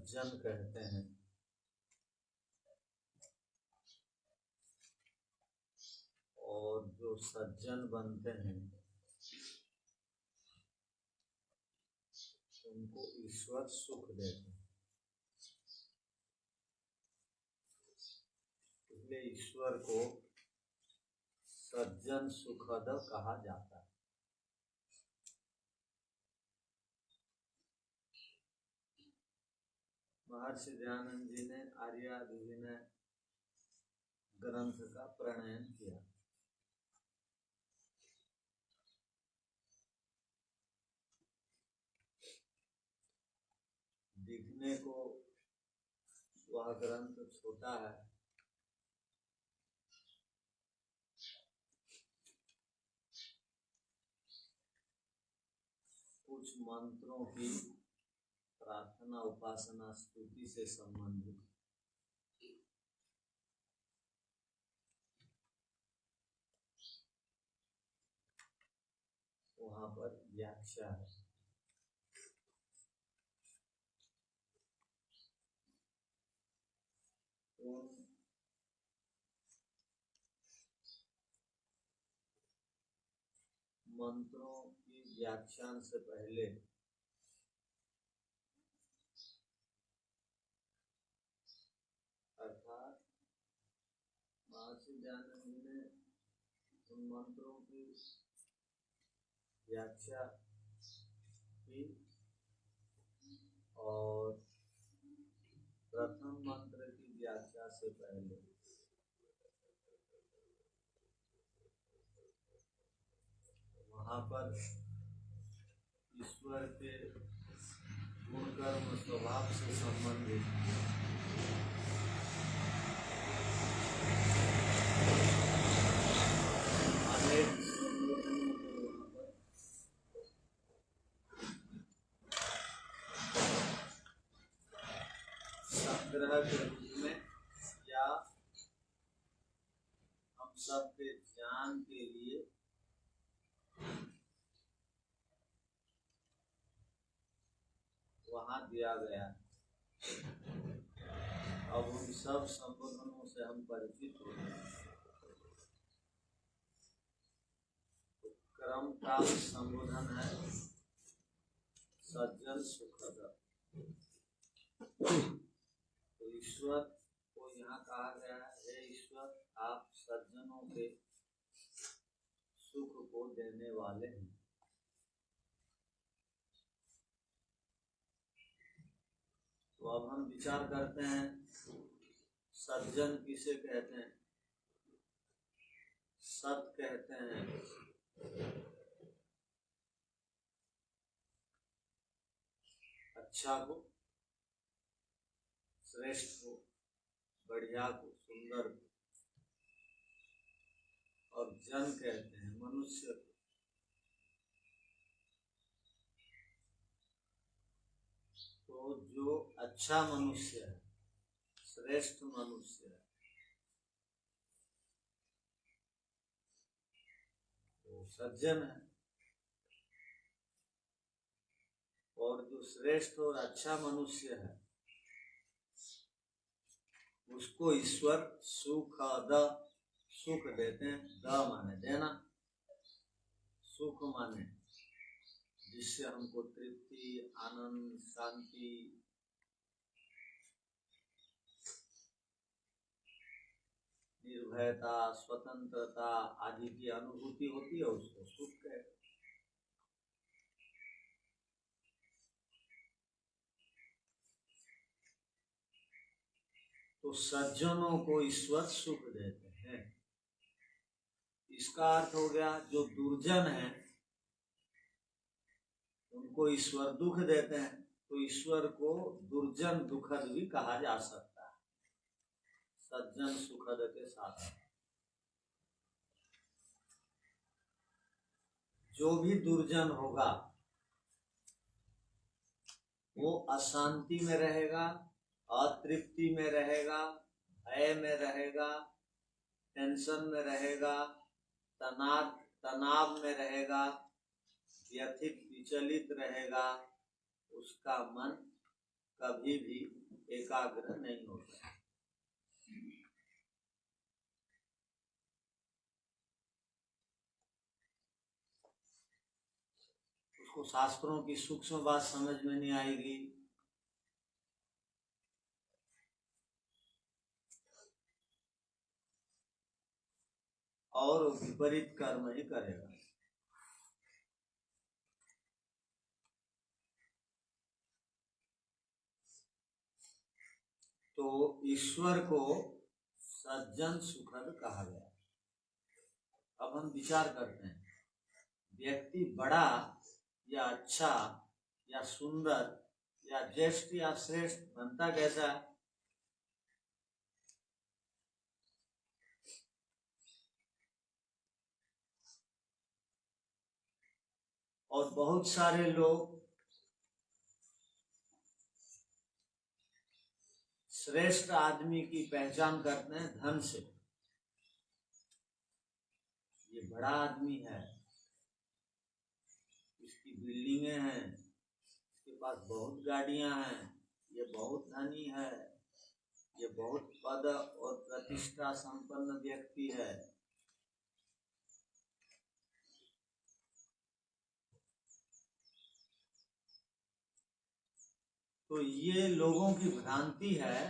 सज्जन कहते हैं। और जो सज्जन बनते हैं उनको ईश्वर सुख देते हैं। इसलिए ईश्वर को सज्जन सुखद कहा जाता है। महर्षि दयानंद जी ने आर्याभिविनय ग्रंथ का प्रणयन किया। दिखने को वह ग्रंथ छोटा है, कुछ मंत्रों की प्रार्थना उपासना स्तुति से संबंधित वहां पर व्याख्या है। उन मंत्रों की व्याख्यान से पहले अर्थात महर्षि दयानंद जी ने उन मंत्रों की व्याख्या की और प्रथम मंत्र की व्याख्या से पहले वहाँ पर ईश्वर के गुण कर्म स्वभाव से संबंधित अनेक संग्रह के रूप में या हम सबके ज्ञान के लिए वहाँ दिया गया। अब उन सब संबोधनों से हम परिचित हो गए। तो क्रम का संबोधन है सज्जन सुखद। तो ईश्वर को यहाँ कहा गया है, हे ईश्वर आप सज्जनों के सुख को देने वाले हैं। तो अब हम विचार करते हैं सज्जन किसे कहते हैं। सत कहते हैं अच्छा को, श्रेष्ठ को, बढ़िया को, सुंदर को। और जन कहते हैं मनुष्य को। तो जो अच्छा मनुष्य है, श्रेष्ठ मनुष्य है, वो सज्जन है। और जो श्रेष्ठ और अच्छा मनुष्य है उसको ईश्वर सुख देते हैं। द माने देना, सुख माने जिससे हमको तृप्ति, आनंद, शांति, निर्भयता, स्वतंत्रता आदि की अनुभूति होती है, उसको सुख कहते हैं। तो सज्जनों को ईश्वर सुख देते हैं। इसका अर्थ हो गया जो दुर्जन है उनको ईश्वर दुख देते हैं। तो ईश्वर को दुर्जन दुखद भी कहा जा सकता है, सज्जन सुखद के साथ। जो भी दुर्जन होगा वो अशांति में रहेगा, अतृप्ति में रहेगा, भय में रहेगा, टेंशन में रहेगा, तनाव में रहेगा, व्यथित विचलित रहेगा। उसका मन कभी भी एकाग्र नहीं होता। उसको शास्त्रों की सूक्ष्म बात समझ में नहीं आएगी, और विपरीत कर्म ही करेगा। तो ईश्वर को सज्जन सुखद कहा गया। अब हम विचार करते हैं, व्यक्ति बड़ा या अच्छा या सुंदर या ज्येष्ठ या श्रेष्ठ बनता कैसा है? और बहुत सारे लोग श्रेष्ठ आदमी की पहचान करते हैं धन से। ये बड़ा आदमी है, इसकी बिल्डिंगें हैं, इसके पास बहुत गाड़ियां हैं, ये बहुत धनी है, ये बहुत पद और प्रतिष्ठा संपन्न व्यक्ति है। तो ये लोगों की भ्रांति है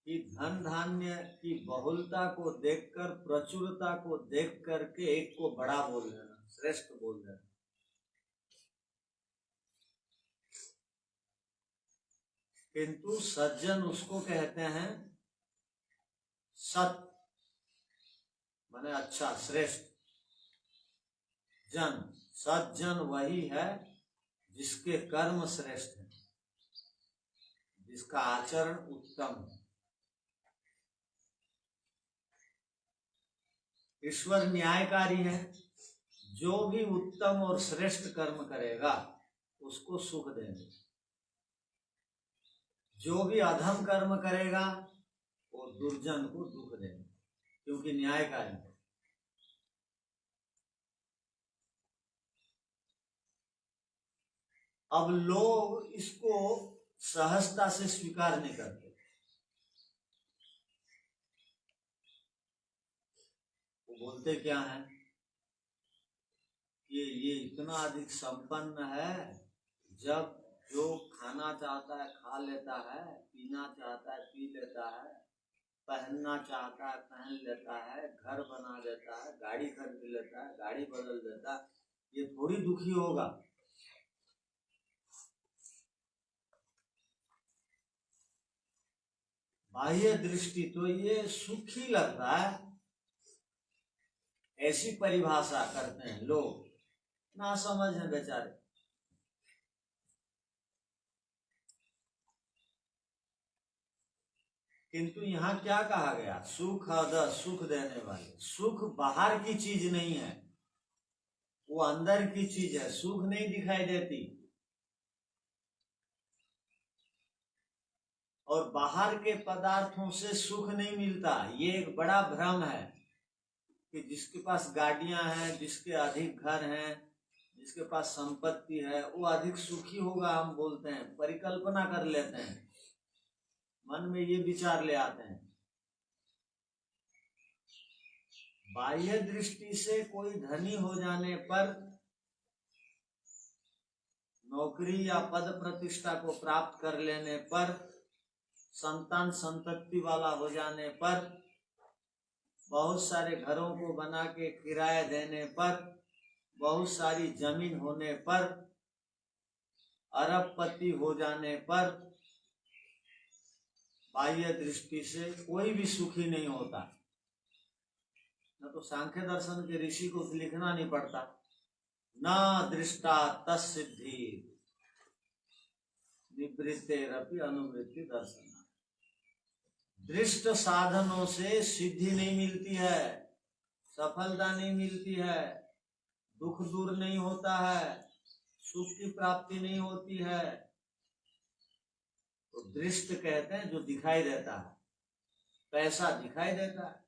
कि धन धान्य की बहुलता को देखकर, प्रचुरता को देख करके एक को बड़ा बोल देना, श्रेष्ठ बोल देना। किंतु सज्जन उसको कहते हैं सत माने अच्छा, श्रेष्ठ। जन, सज्जन वही है जिसके कर्म श्रेष्ठ है, जिसका आचरण उत्तम है। ईश्वर न्यायकारी है, जो भी उत्तम और श्रेष्ठ कर्म करेगा उसको सुख देंगे, जो भी अधम कर्म करेगा वो दुर्जन को दुख देंगे, क्योंकि न्यायकारी है। अब लोग इसको सहजता से स्वीकार नहीं करते। वो बोलते क्या है कि ये इतना अधिक संपन्न है, जब जो खाना चाहता है खा लेता है, पीना चाहता है पी लेता है, पहनना चाहता है पहन लेता है, घर बना देता है, गाड़ी खरीद लेता है, गाड़ी बदल देता है, ये थोड़ी दुखी होगा। बाह्य दृष्टि तो ये सुखी लगता है, ऐसी परिभाषा करते हैं लोग, ना समझ है बेचारे। किंतु यहाँ क्या कहा गया? सुख अद, सुख देने वाले। सुख बाहर की चीज नहीं है, वो अंदर की चीज है। सुख नहीं दिखाई देती, और बाहर के पदार्थों से सुख नहीं मिलता। ये एक बड़ा भ्रम है कि जिसके पास गाड़ियां हैं, जिसके अधिक घर हैं, जिसके पास संपत्ति है, वो अधिक सुखी होगा। हम बोलते हैं, परिकल्पना कर लेते हैं, मन में ये विचार ले आते हैं। बाह्य दृष्टि से कोई धनी हो जाने पर, नौकरी या पद प्रतिष्ठा को प्राप्त कर लेने पर, संतान संतति वाला हो जाने पर, बहुत सारे घरों को बना के किराया देने पर, बहुत सारी जमीन होने पर, अरबपति हो जाने पर, बाह्य दृष्टि से कोई भी सुखी नहीं होता। न तो सांख्य दर्शन के ऋषि को लिखना नहीं पड़ता, न दृष्टा तत्सिद्धि निवृत्तेरपि अनुवृत्ति दर्शन। दृष्ट साधनों से सिद्धि नहीं मिलती है, सफलता नहीं मिलती है, दुख दूर नहीं होता है, सुख की प्राप्ति नहीं होती है। तो दृष्ट कहते हैं जो दिखाई देता है। पैसा दिखाई देता है,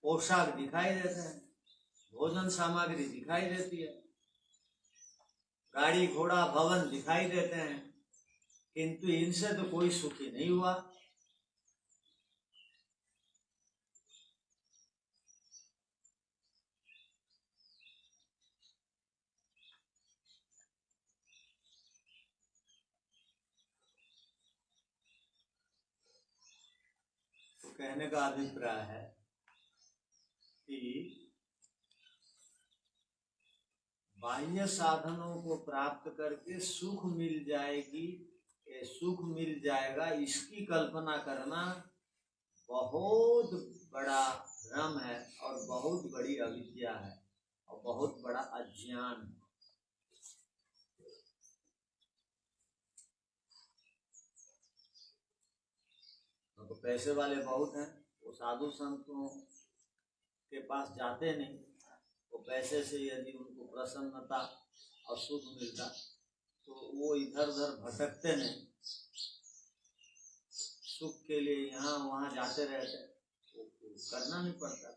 पोशाक दिखाई देते हैं, भोजन सामग्री दिखाई देती है, गाड़ी घोड़ा भवन दिखाई देते हैं, किंतु इनसे तो कोई सुखी नहीं हुआ। तो कहने का अभिप्राय है कि बाह्य साधनों को प्राप्त करके सुख मिल जाएगी, सुख मिल जाएगा, इसकी कल्पना करना बहुत बड़ा भ्रम है और बहुत बड़ी अविद्या है और बहुत बड़ा अज्ञान है। तो पैसे वाले बहुत हैं, वो साधु संतों के पास जाते नहीं। वो पैसे से यदि उनको प्रसन्नता और सुख मिलता तो वो इधर उधर भटकते नहीं, सुख के लिए यहाँ वहाँ जाते रहते, वो करना नहीं पड़ता।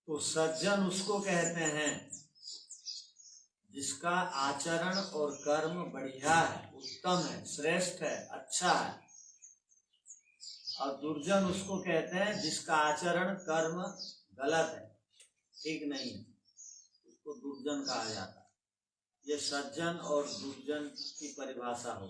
तो सज्जन उसको कहते हैं जिसका आचरण और कर्म बढ़िया है, उत्तम है, श्रेष्ठ है, अच्छा है। और दुर्जन उसको कहते हैं जिसका आचरण कर्म गलत है, ठीक नहीं है, उसको दुर्जन कहा जाता है। ये सज्जन और दुर्जन की परिभाषा हो।